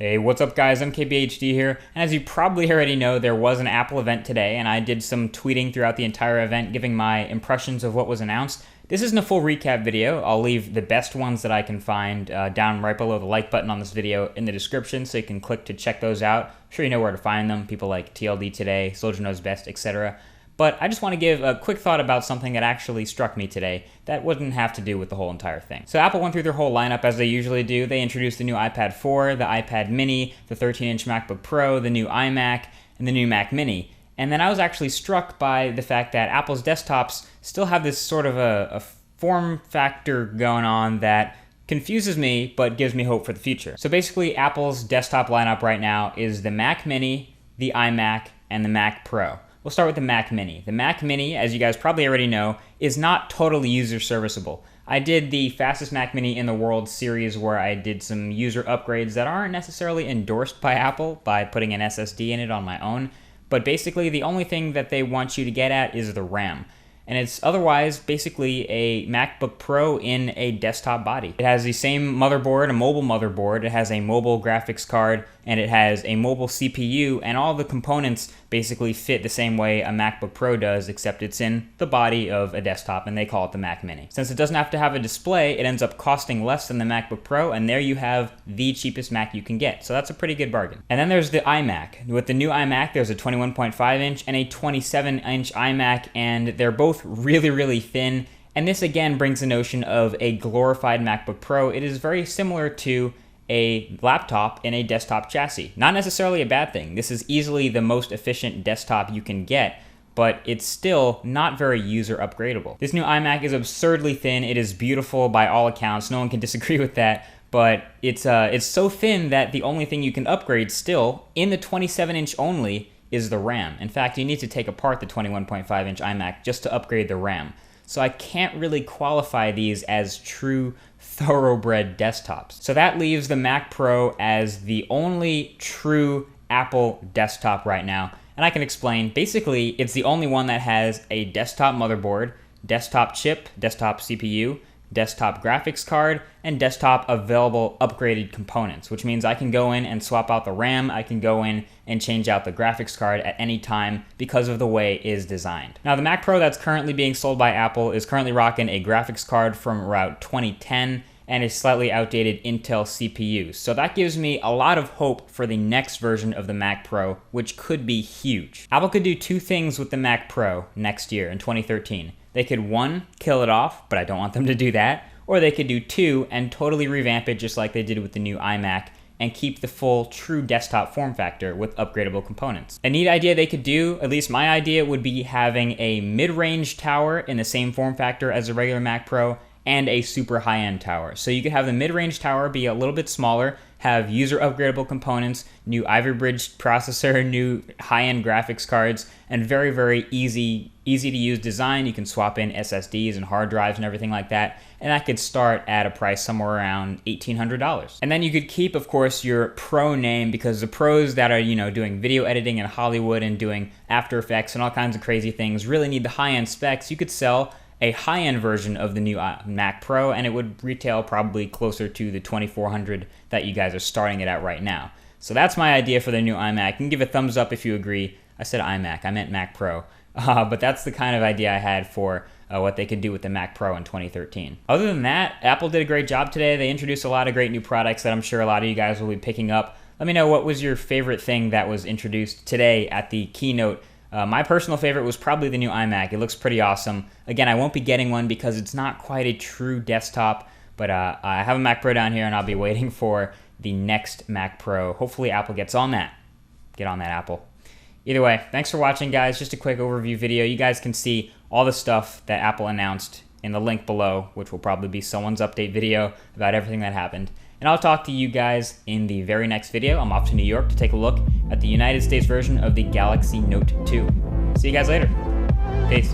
Hey, what's up guys, I'm KBHD here, and as you probably already know, there was an Apple event today, and I did some tweeting throughout the entire event giving my impressions of what was announced. This isn't a full recap video. I'll leave the best ones that I can find down right below the like button on this video in the description, so you can click to check those out. I'm sure you know where to find them, people like TLD Today, Soldier Knows Best, etc. But I just want to give a quick thought about something that actually struck me today that wouldn't have to do with the whole entire thing. So Apple went through their whole lineup as they usually do. They introduced the new iPad 4, the iPad mini, the 13-inch MacBook Pro, the new iMac, and the new Mac mini. And then I was actually struck by the fact that Apple's desktops still have this sort of a form factor going on that confuses me but gives me hope for the future. So basically Apple's desktop lineup right now is the Mac mini, the iMac, and the Mac Pro. We'll start with the Mac mini. The Mac mini, as you guys probably already know, is not totally user serviceable. I did the fastest Mac mini in the world series where I did some user upgrades that aren't necessarily endorsed by Apple by putting an SSD in it on my own, but basically the only thing that they want you to get at is the RAM. And it's otherwise basically a MacBook Pro in a desktop body. It has the same motherboard, a mobile motherboard, it has a mobile graphics card, and it has a mobile CPU, and all the components basically fit the same way a MacBook Pro does, except it's in the body of a desktop, and they call it the Mac mini. Since it doesn't have to have a display, it ends up costing less than the MacBook Pro, and there you have the cheapest Mac you can get. So that's a pretty good bargain. And then there's the iMac. With the new iMac, there's a 21.5-inch and a 27-inch iMac, and they're both really thin. And this again brings the notion of a glorified MacBook Pro. It is very similar to a laptop in a desktop chassis. Not necessarily a bad thing. This is easily the most efficient desktop you can get, but it's still not very user upgradable. This new iMac is absurdly thin. It is beautiful by all accounts. No one can disagree with that, but it's so thin that the only thing you can upgrade still in the 27-inch only is the RAM. In fact, you need to take apart the 21.5-inch iMac just to upgrade the RAM. So I can't really qualify these as true thoroughbred desktops. So that leaves the Mac Pro as the only true Apple desktop right now. And I can explain. Basically, it's the only one that has a desktop motherboard, desktop chip, desktop CPU, desktop graphics card, and desktop available upgraded components, which means I can go in and swap out the RAM, I can go in and change out the graphics card at any time because of the way it is designed. Now the Mac Pro that's currently being sold by Apple is currently rocking a graphics card from around 2010 and a slightly outdated Intel CPU. So that gives me a lot of hope for the next version of the Mac Pro, which could be huge. Apple could do two things with the Mac Pro next year in 2013. They could, one, kill it off, but I don't want them to do that, or they could do two and totally revamp it just like they did with the new iMac and keep the full true desktop form factor with upgradable components. A neat idea they could do, at least my idea, would be having a mid-range tower in the same form factor as a regular Mac Pro and a super high-end tower. So you could have the mid-range tower be a little bit smaller, have user upgradable components, new Ivy Bridge processor, new high-end graphics cards, and very easy to use design. You can swap in SSDs and hard drives and everything like that, and that could start at a price somewhere around $1,800. And then you could keep, of course, your Pro name, because the pros that are, doing video editing in Hollywood and doing After Effects and all kinds of crazy things really need the high-end specs. You could sell a high-end version of the new Mac Pro, and it would retail probably closer to the $2,400 that you guys are starting it at right now. So that's my idea for the new iMac. You can give a thumbs up if you agree. I said iMac, I meant Mac Pro. But that's the kind of idea I had for what they could do with the Mac Pro in 2013. Other than that, Apple did a great job today. They introduced a lot of great new products that I'm sure a lot of you guys will be picking up. Let me know what was your favorite thing that was introduced today at the keynote. My personal favorite was probably the new iMac. It looks pretty awesome. Again, I won't be getting one because it's not quite a true desktop, but I have a Mac Pro down here and I'll be waiting for the next Mac Pro. Hopefully Apple gets on that. Get on that, Apple. Either way, thanks for watching, guys. Just a quick overview video. You guys can see all the stuff that Apple announced in the link below, which will probably be someone's update video about everything that happened. And I'll talk to you guys in the very next video. I'm off to New York to take a look at the United States version of the Galaxy Note 2. See you guys later. Peace.